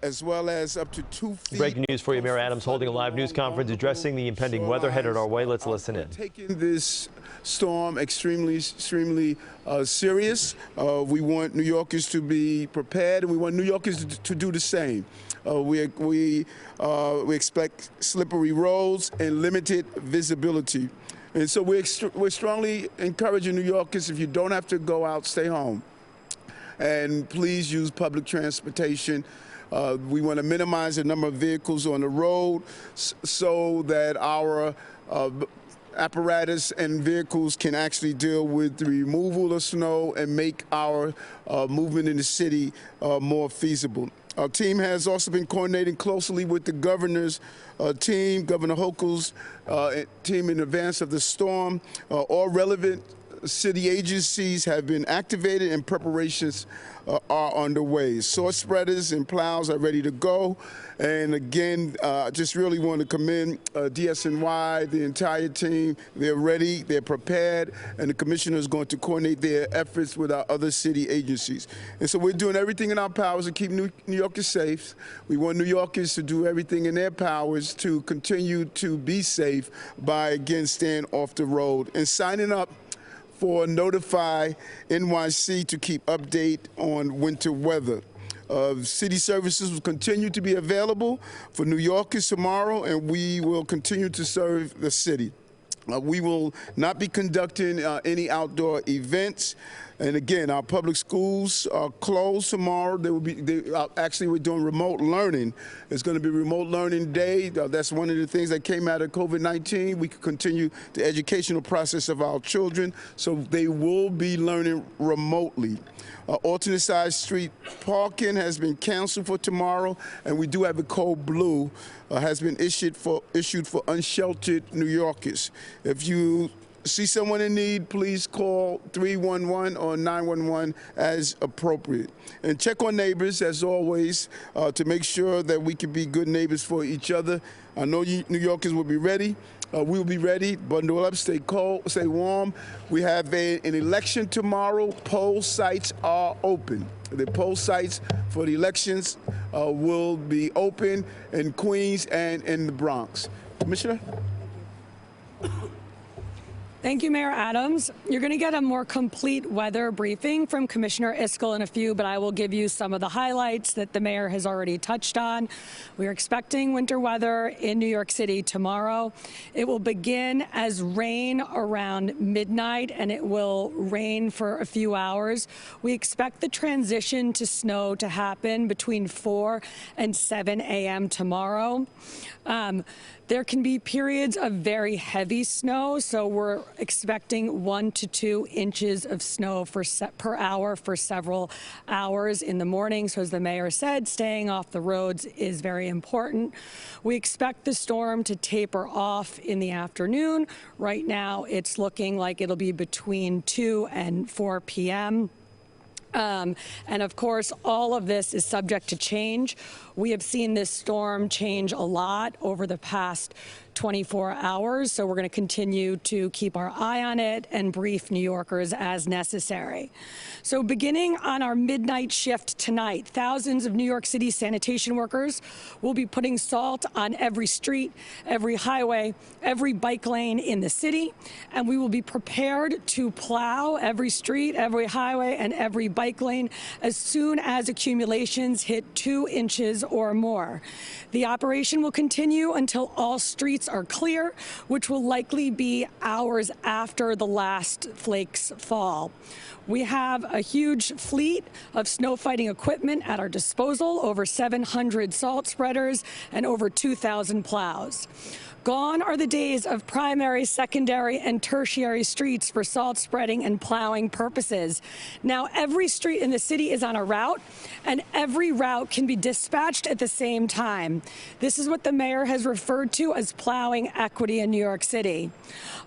as well as up to 2 feet. Breaking news for you. Mayor Adams holding a live news conference addressing the impending weather headed our way. Let's listen in. Taking this storm extremely serious. We want New Yorkers to be prepared, and we want New Yorkers to do the same. We expect slippery roads and limited visibility. And so we're strongly encouraging New Yorkers, if you don't have to go out, stay home. And please use public transportation. We want to minimize the number of vehicles on the road so that our apparatus and vehicles can actually deal with the removal of snow and make our movement in the city more feasible. Our team has also been coordinating closely with the governor's team, Governor Hochul's team in advance of the storm. All relevant city agencies have been activated and preparations are underway. Source spreaders and plows are ready to go. And again, I just really want to commend DSNY, the entire team. They're ready, they're prepared, and the commissioner is going to coordinate their efforts with our other city agencies. And so we're doing everything in our powers to keep New Yorkers safe. We want New Yorkers to do everything in their powers to continue to be safe by, again, staying off the road and signing up for Notify NYC to keep update on winter weather. City services will continue to be available for New Yorkers tomorrow, and we will continue to serve the city. We will not be conducting any outdoor events. And again, our public schools are closed tomorrow. Actually, we're doing remote learning. It's going to be remote learning day. That's one of the things that came out of COVID-19. We can continue the educational process of our children, so they will be learning remotely. Alternate side street parking has been canceled for tomorrow, and we do have a code blue has been issued for unsheltered New Yorkers. If you see someone in need, please call 311 or 911 as appropriate. And check on neighbors, as always, to make sure that we can be good neighbors for each other. I know New Yorkers will be ready. We'll be ready. Bundle up, stay cold, stay warm. We have an election tomorrow. Poll sites are open. The poll sites for the elections will be open in Queens and in the Bronx. Commissioner? Thank you, Mayor Adams. You're going to get a more complete weather briefing from Commissioner Iskell in a few, but I will give you some of the highlights that the mayor has already touched on. We are expecting winter weather in New York City tomorrow. It will begin as rain around midnight, and it will rain for a few hours. We expect the transition to snow to happen between 4 and 7 a.m. tomorrow. There can be periods of very heavy snow, so we're expecting 1 to 2 inches of snow per hour for several hours in the morning. So as the mayor said, staying off the roads is very important. We expect the storm to taper off in the afternoon. Right now, it's looking like it'll be between 2 and 4 p.m. And of course, all of this is subject to change. We have seen this storm change a lot over the past 24 hours, so we're going to continue to keep our eye on it and brief New Yorkers as necessary. So beginning on our midnight shift tonight, thousands of New York City sanitation workers will be putting salt on every street, every highway, every bike lane in the city, and we will be prepared to plow every street, every highway, and every bike lane as soon as accumulations hit 2 inches or more. The operation will continue until all streets are clear, which will likely be hours after the last flakes fall. We have a huge fleet of snow fighting equipment at our disposal, over 700 salt spreaders and over 2,000 plows. Gone are the days of primary, secondary, and tertiary streets for salt spreading and plowing purposes. Now every street in the city is on a route, and every route can be dispatched at the same time. This is what the mayor has referred to as plowing equity in New York City.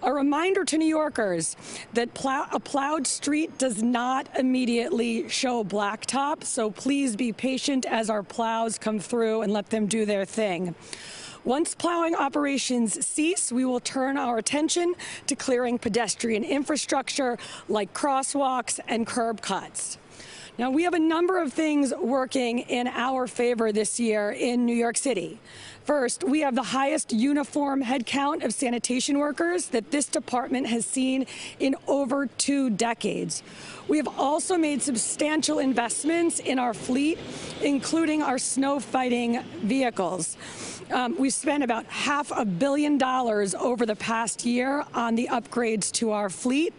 A reminder to New Yorkers that a plowed street does not immediately show blacktop, so please be patient as our plows come through and let them do their thing. Once plowing operations cease, we will turn our attention to clearing pedestrian infrastructure like crosswalks and curb cuts. Now, we have a number of things working in our favor this year in New York City. First, we have the highest uniform headcount of sanitation workers that this department has seen in over 2 decades. We have also made substantial investments in our fleet, including our snow fighting vehicles. We've spent about $500 million over the past year on the upgrades to our fleet.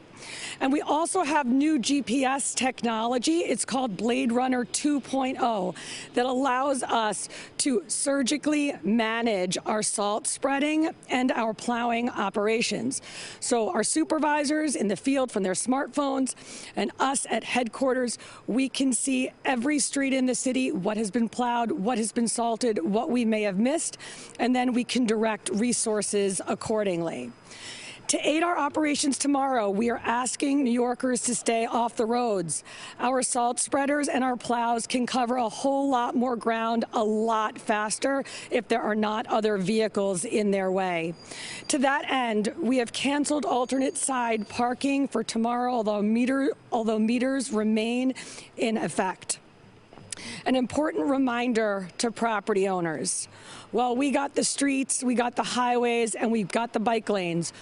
And we also have new GPS technology. It's called Blade Runner 2.0 that allows us to surgically manage our salt spreading and our plowing operations. So our supervisors in the field from their smartphones and us at headquarters, we can see every street in the city, what has been plowed, what has been salted, what we may have missed, and then we can direct resources accordingly. To aid our operations tomorrow, we are asking New Yorkers to stay off the roads. Our salt spreaders and our plows can cover a whole lot more ground a lot faster if there are not other vehicles in their way. To that end, we have canceled alternate side parking for tomorrow, although meters remain in effect. An important reminder to property owners. Well, we got the streets, we got the highways, and we've got the bike lanes.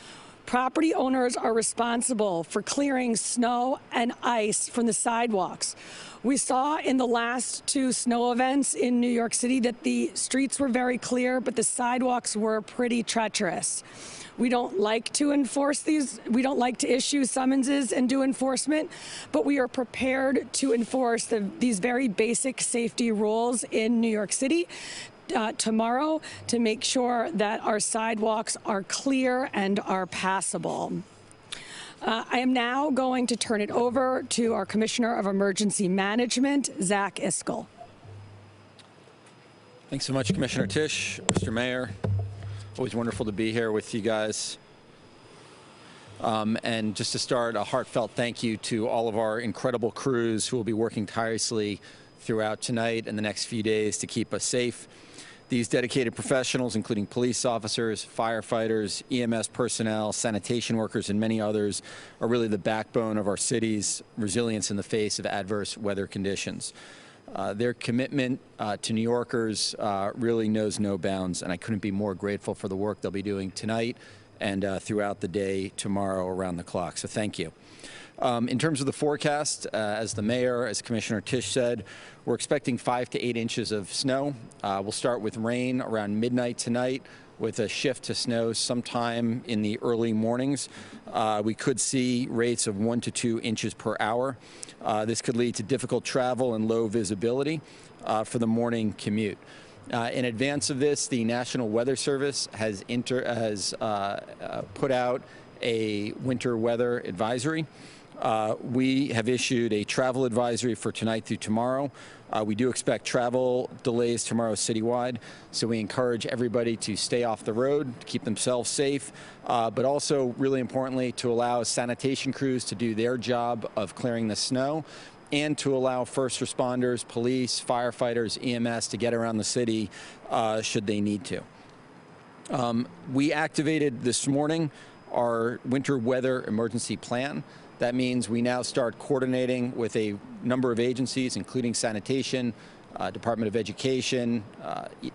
Property owners are responsible for clearing snow and ice from the sidewalks. We saw in the last 2 snow events in New York City that the streets were very clear, but the sidewalks were pretty treacherous. We don't like to enforce these. We don't like to issue summonses and do enforcement, but we are prepared to enforce these very basic safety rules in New York City tomorrow to make sure that our sidewalks are clear and are passable. I am now going to turn it over to our Commissioner of Emergency Management, Zach Iscol. Thanks so much, Commissioner Tisch, Mr. Mayor. Always wonderful to be here with you guys. And just to start, a heartfelt thank you to all of our incredible crews who will be working tirelessly throughout tonight and the next few days to keep us safe. These dedicated professionals, including police officers, firefighters, EMS personnel, sanitation workers, and many others, are really the backbone of our city's resilience in the face of adverse weather conditions. Their commitment to New Yorkers really knows no bounds, and I couldn't be more grateful for the work they'll be doing tonight and throughout the day tomorrow around the clock. So thank you. In terms of the forecast, as the mayor, as Commissioner Tisch said, we're expecting 5 to 8 inches of snow. We'll start with rain around midnight tonight with a shift to snow sometime in the early mornings. We could see rates of 1 to 2 inches per hour. This could lead to difficult travel and low visibility for the morning commute. In advance of this, the National Weather Service has put out a winter weather advisory. We have issued a travel advisory for tonight through tomorrow. We do expect travel delays tomorrow citywide, so we encourage everybody to stay off the road, to keep themselves safe, but also, really importantly, to allow sanitation crews to do their job of clearing the snow and to allow first responders, police, firefighters, EMS to get around the city should they need to. We activated this morning our winter weather emergency plan. That means we now start coordinating with a number of agencies, including sanitation, Department of Education,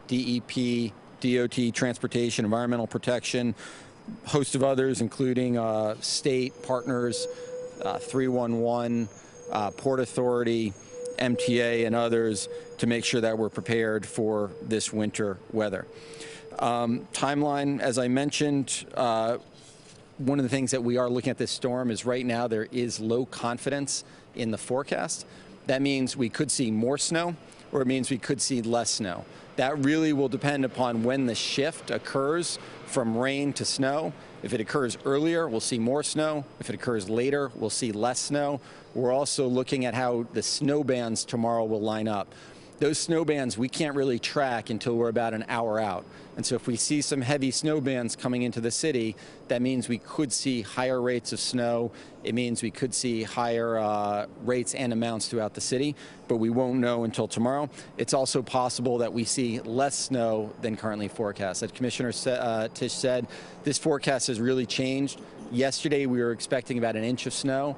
DEP, DOT, Transportation, Environmental Protection, a host of others, including state partners, 311, Port Authority, MTA, and others, to make sure that we're prepared for this winter weather. Timeline, as I mentioned, one of the things that we are looking at this storm is right now there is low confidence in the forecast. That means we could see more snow, or it means we could see less snow. That really will depend upon when the shift occurs from rain to snow. If it occurs earlier, we'll see more snow. If it occurs later, we'll see less snow. We're also looking at how the snow bands tomorrow will line up. Those snow bands we can't really track until we're about an hour out. And so if we see some heavy snow bands coming into the city, that means we could see higher rates of snow. It means we could see higher rates and amounts throughout the city, but we won't know until tomorrow. It's also possible that we see less snow than currently forecast. As Commissioner Tisch said, this forecast has really changed. Yesterday we were expecting about 1 inch of snow.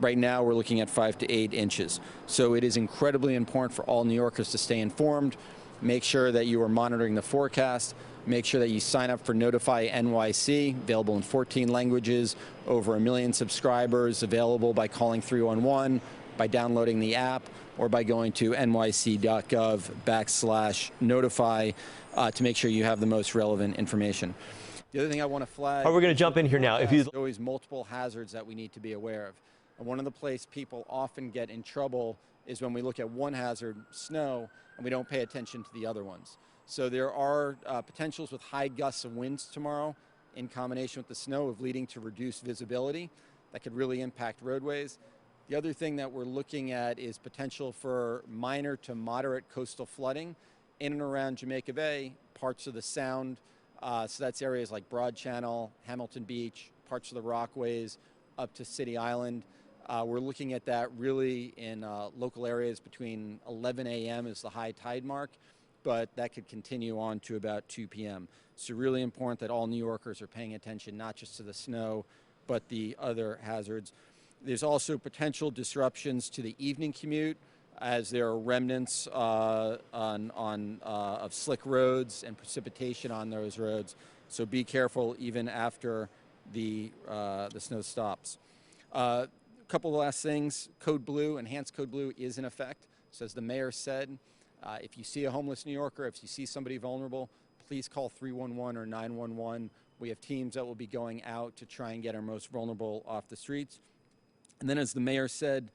Right now, we're looking at 5 to 8 inches. So it is incredibly important for all New Yorkers to stay informed. Make sure that you are monitoring the forecast. Make sure that you sign up for Notify NYC, available in 14 languages, over 1 million subscribers, available by calling 311, by downloading the app, or by going to nyc.gov/notify to make sure you have the most relevant information. The other thing I want to flag. We're going to jump in here now. There's always multiple hazards that we need to be aware of. And one of the places people often get in trouble is when we look at one hazard, snow, and we don't pay attention to the other ones. So there are potentials with high gusts of winds tomorrow in combination with the snow of leading to reduced visibility that could really impact roadways. The other thing that we're looking at is potential for minor to moderate coastal flooding in and around Jamaica Bay, parts of the Sound. So that's areas like Broad Channel, Hamilton Beach, parts of the Rockaways, up to City Island. We're looking at that really in local areas between 11 a.m. is the high tide mark, but that could continue on to about 2 p.m. So really important that all New Yorkers are paying attention not just to the snow, but the other hazards. There's also potential disruptions to the evening commute as there are remnants of slick roads and precipitation on those roads. So be careful even after the snow stops. A couple of last things. Code Blue, enhanced Code Blue is in effect. So as the mayor said, if you see a homeless New Yorker, if you see somebody vulnerable, please call 311 or 911. We have teams that will be going out to try and get our most vulnerable off the streets. And then as the mayor said,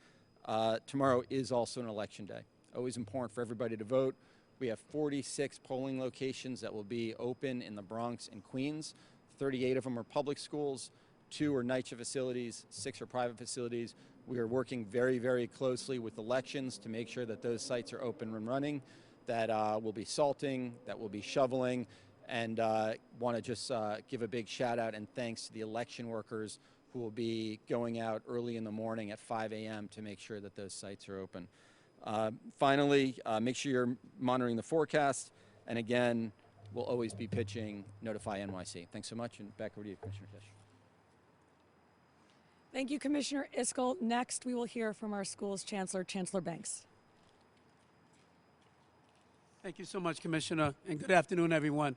tomorrow is also an election day. Always important for everybody to vote. We have 46 polling locations that will be open in the Bronx and Queens. 38 of them are public schools, 2 are NYCHA facilities, 6 are private facilities. We are working very, very closely with elections to make sure that those sites are open and running, that will be salting, that will be shoveling, and want to just give a big shout out and thanks to the election workers who will be going out early in the morning at 5 a.m. to make sure that those sites are open. Finally, make sure you're monitoring the forecast, and again, we'll always be pitching Notify NYC. Thanks so much, and back over to you, Commissioner Tisch. Thank you, Commissioner Iskell. Next, we will hear from our school's chancellor, Chancellor Banks. Thank you so much, Commissioner, and good afternoon, everyone.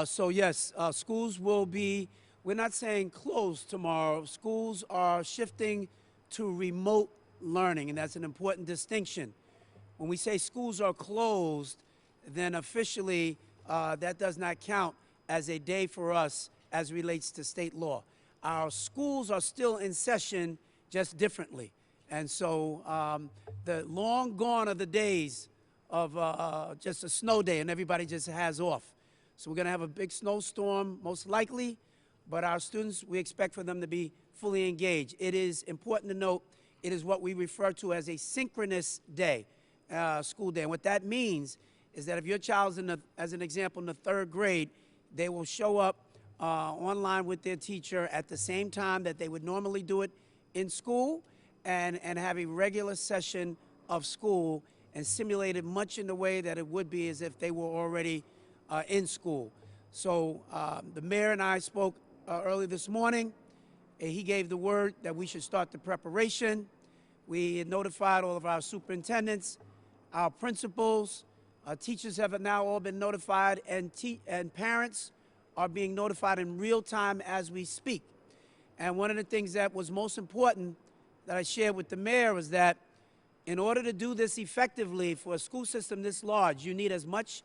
So yes, schools will be, we're not saying closed tomorrow. Schools are shifting to remote learning, and that's an important distinction. When we say schools are closed, then officially that does not count as a day for us as relates to state law. Our schools are still in session, just differently. And so the long gone are the days of just a snow day and everybody just has off. So we're going to have a big snowstorm, most likely, but our students, we expect for them to be fully engaged. It is important to note, it is what we refer to as a synchronous day, school day. And what that means is that if your child's as an example, in the 3rd grade, they will show up online with their teacher at the same time that they would normally do it in school and have a regular session of school and simulate it much in the way that it would be as if they were already in school. So the mayor and I spoke early this morning. He gave the word that we should start the preparation. We had notified all of our superintendents, our principals, teachers have now all been notified, and parents are being notified in real time as we speak. And one of the things that was most important that I shared with the mayor was that in order to do this effectively for a school system this large, you need as much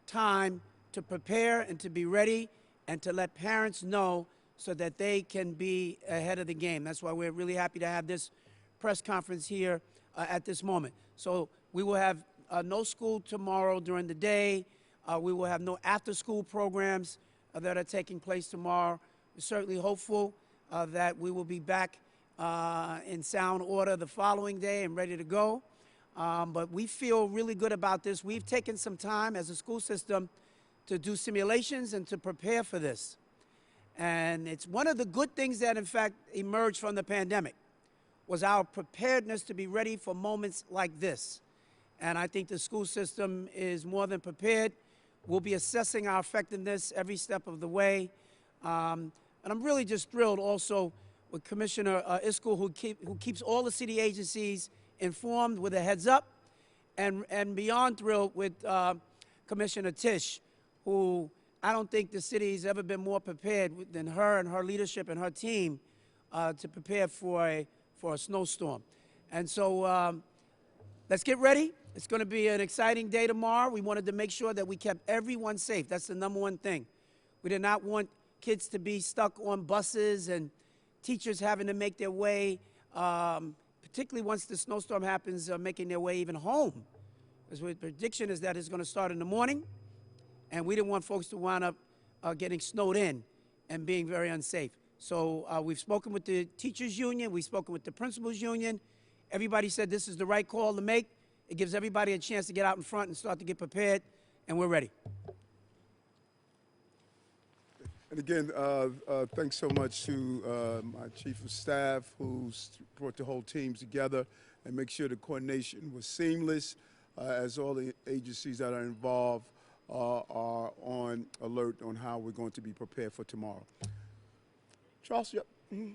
time to prepare and to be ready and to let parents know so that they can be ahead of the game. That's why we're really happy to have this press conference here at this moment. So we will have no school tomorrow during the day. We will have no after-school programs that are taking place tomorrow. We're certainly hopeful that we will be back in sound order the following day and ready to go. But we feel really good about this. We've taken some time as a school system to do simulations and to prepare for this. And it's one of the good things that, in fact, emerged from the pandemic was our preparedness to be ready for moments like this. And I think the school system is more than prepared. We'll be assessing our effectiveness every step of the way. And I'm really just thrilled also with Commissioner Iskel, who keeps all the city agencies informed with a heads up, and beyond thrilled with Commissioner Tisch, who I don't think the city's ever been more prepared than her and her leadership and her team to prepare for a snowstorm. And so let's get ready. It's going to be an exciting day tomorrow. We wanted to make sure that we kept everyone safe. That's the number one thing. We did not want kids to be stuck on buses and teachers having to make their way, particularly once the snowstorm happens, making their way even home. Because the prediction is that it's going to start in the morning, and we didn't want folks to wind up getting snowed in and being very unsafe. So we've spoken with the teachers union, we've spoken with the principals union. Everybody said this is the right call to make. It gives everybody a chance to get out in front and start to get prepared, and we're ready. And again, thanks so much to my chief of staff who brought the whole team together and make sure the coordination was seamless as all the agencies that are involved are on alert on how we're going to be prepared for tomorrow. Charles, yep. Mm-hmm.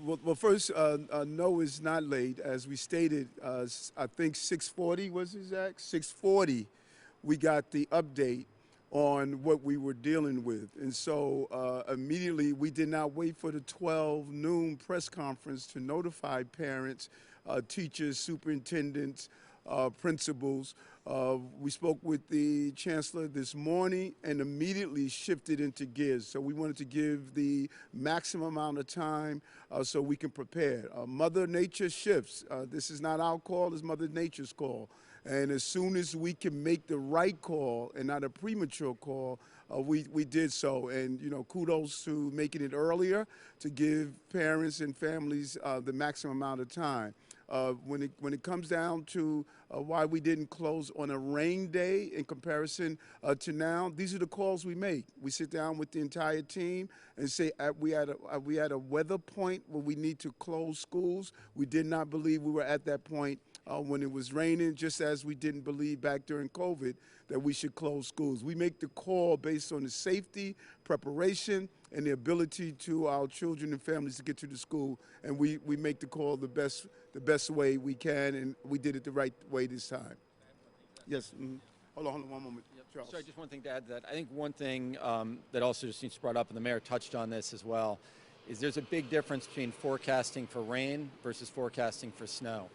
Well, first, no, it's not late. As we stated, I think 6:40 was exact. 6:40, we got the update on what we were dealing with. And so immediately, we did not wait for the 12 noon press conference to notify parents, teachers, superintendents, principals. We spoke with the chancellor this morning and immediately shifted into gears. So we wanted to give the maximum amount of time so we can prepare. Mother Nature shifts. This is not our call, it's Mother Nature's call. And as soon as we can make the right call and not a premature call, we did so. And, you know, kudos to making it earlier to give parents and families the maximum amount of time. When it comes down to why we didn't close on a rain day in comparison to now, these are the calls we make. We sit down with the entire team and say, we at a weather point where we need to close schools. We did not believe we were at that point when it was raining, just as we didn't believe back during COVID that we should close schools. We make the call based on the safety, preparation, and the ability to our children and families to get to the school, and we make the call the best way we can, and we did it the right way this time. Yes. Mm-hmm. Hold on one moment. Yep. Charles. Sorry, just one thing to add to that. I think one thing that also just needs to be brought up, and the mayor touched on this as well, is there's a big difference between forecasting for rain versus forecasting for snow.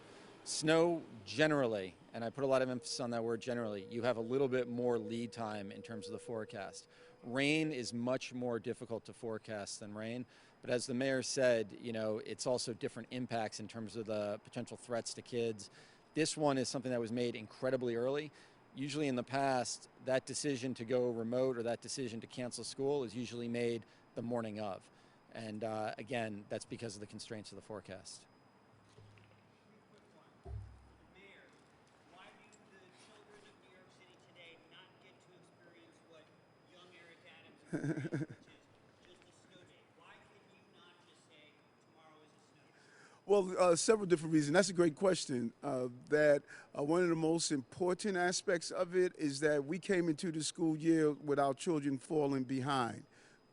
Snow generally, and I put a lot of emphasis on that word generally, you have a little bit more lead time in terms of the forecast. Rain is much more difficult to forecast than rain, but as the mayor said, you know, it's also different impacts in terms of the potential threats to kids. This one is something that was made incredibly early. Usually in the past, that decision to go remote or that decision to cancel school is usually made the morning of. And again, that's because of the constraints of the forecast. Which is just a snow day. Why can you not just say tomorrow is a snow day? Well, several different reasons. That's a great question. One of the most important aspects of it is that we came into the school year with our children falling behind.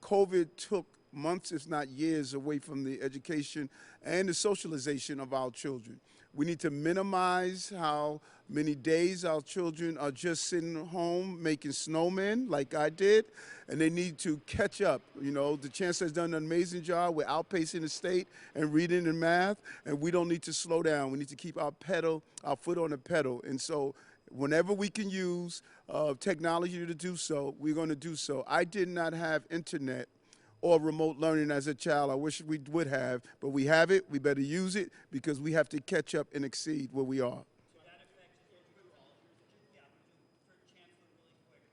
COVID took months, if not years, away from the education and the socialization of our children. We need to minimize how many days our children are just sitting home making snowmen like I did, and they need to catch up. You know, the chancellor has done an amazing job. We're outpacing the state in reading and math, and we don't need to slow down. We need to keep our foot on the pedal. And so whenever we can use technology to do so, we're going to do so. I did not have internet or remote learning as a child. I wish we would have, but we have it. We better use it because we have to catch up and exceed where we are. So that affects all of you. Yeah, for Chancellor, really quick.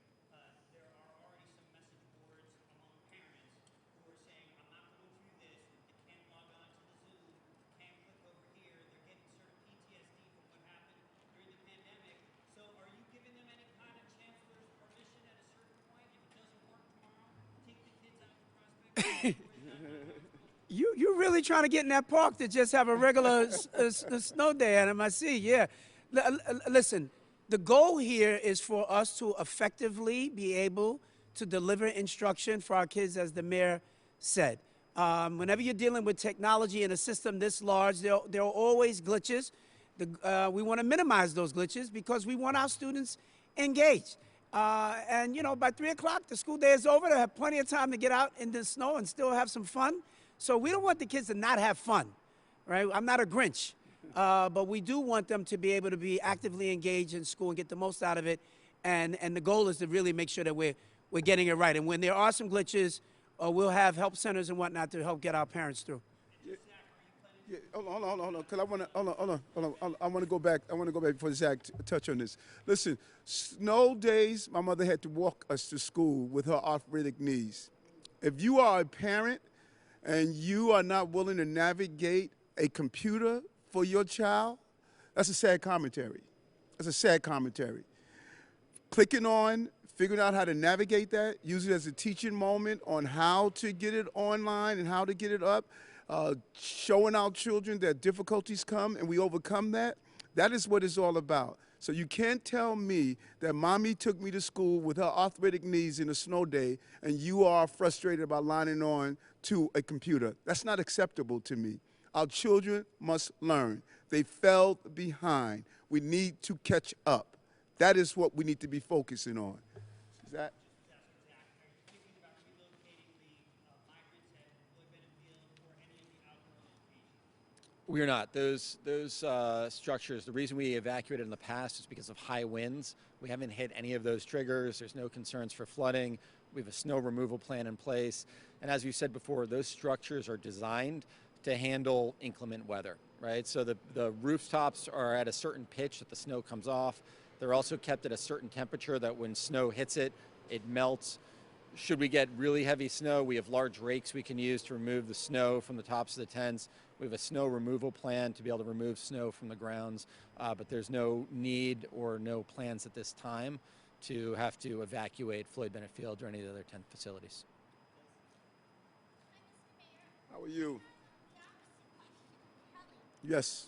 There are already some message boards among parents who are saying, I'm not going through this. They can't log on to the Zoom. Can't click over here. They're getting sort of PTSD from what happened You really trying to get in that park to just have a regular snow day at NYC? Yeah. Listen, the goal here is for us to effectively be able to deliver instruction for our kids, as the mayor said. Whenever you're dealing with technology in a system this large, there are always glitches. We want to minimize those glitches because we want our students engaged. And, you know, by 3 o'clock, the school day is over. They'll have plenty of time to get out in the snow and still have some fun. So we don't want the kids to not have fun, right? I'm not a Grinch. But we do want them to be able to be actively engaged in school and get the most out of it. And the goal is to really make sure that we're getting it right. And when there are some glitches, we'll have help centers and whatnot to help get our parents through. Yeah, hold on, because I want to go back. I want to go back before Zach touch on this. Listen, snow days, my mother had to walk us to school with her arthritic knees. If you are a parent and you are not willing to navigate a computer for your child, that's a sad commentary. That's a sad commentary. Clicking on, figuring out how to navigate that, use it as a teaching moment on how to get it online and how to get it up, showing our children that difficulties come and we overcome that. That is what it's all about. So you can't tell me that mommy took me to school with her arthritic knees in a snow day and you are frustrated about lining on to a computer. That's not acceptable to me. Our children must learn. They fell behind. We need to catch up. That is what we need to be focusing on. Is that? We are not. Those structures, the reason we evacuated in the past is because of high winds. We haven't hit any of those triggers. There's no concerns for flooding. We have a snow removal plan in place. And as we said before, those structures are designed to handle inclement weather, right? So the rooftops are at a certain pitch that the snow comes off. They're also kept at a certain temperature that when snow hits it, it melts. Should we get really heavy snow, we have large rakes we can use to remove the snow from the tops of the tents. We have a snow removal plan to be able to remove snow from the grounds, but there's no need or no plans at this time to have to evacuate Floyd Bennett Field or any of the other tent facilities. How are you? Yes.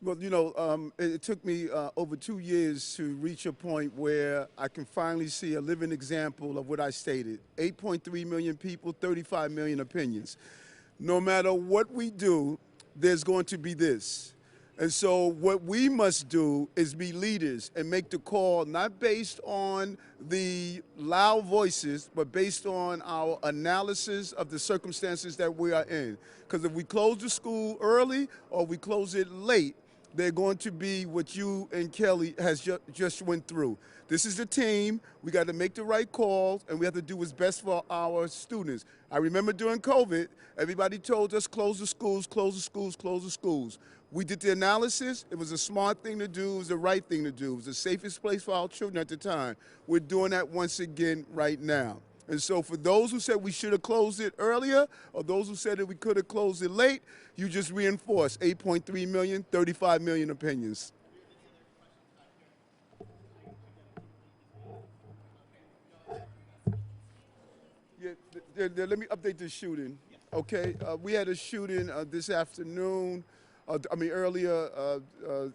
Well, you know, it took me over 2 years to reach a point where I can finally see a living example of what I stated. 8.3 million people, 35 million opinions. No matter what we do, there's going to be this. And so what we must do is be leaders and make the call not based on the loud voices, but based on our analysis of the circumstances that we are in. Because if we close the school early or we close it late, they're going to be what you and Kelly has just went through. This is the team. We got to make the right calls, and we have to do what's best for our students. I remember during COVID, everybody told us close the schools, close the schools, close the schools. We did the analysis. It was a smart thing to do. It was the right thing to do. It was the safest place for our children at the time. We're doing that once again right now. And so for those who said we should have closed it earlier, or those who said that we could have closed it late, you just reinforced 8.3 million, 35 million opinions. Yeah, let me update the shooting. Okay, we had a shooting this afternoon, earlier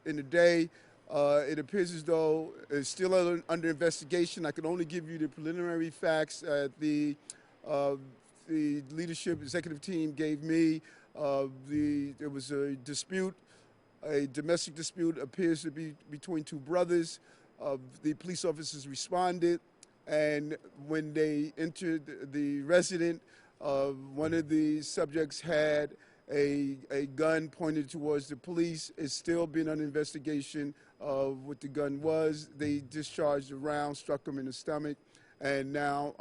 in the day. It appears as though it's still under investigation. I can only give you the preliminary facts that the leadership executive team gave me. There was a dispute, a domestic dispute appears to be between two brothers. The police officers responded, and when they entered the residence, one of the subjects had a gun pointed towards the police. It's still been under investigation of what the gun was. They discharged a round, struck him in the stomach, and now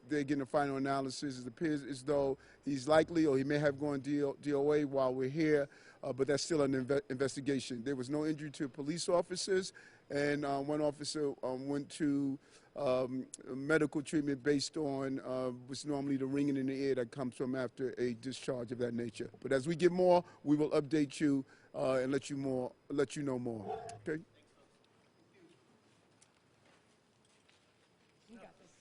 they're getting a final analysis. It appears as though he's likely or he may have gone DOA while we're here, but that's still an investigation. There was no injury to police officers, and one officer went to medical treatment based on what's normally the ringing in the ear that comes from after a discharge of that nature. But as we get more, we will update you and let you know more. Okay. You got this.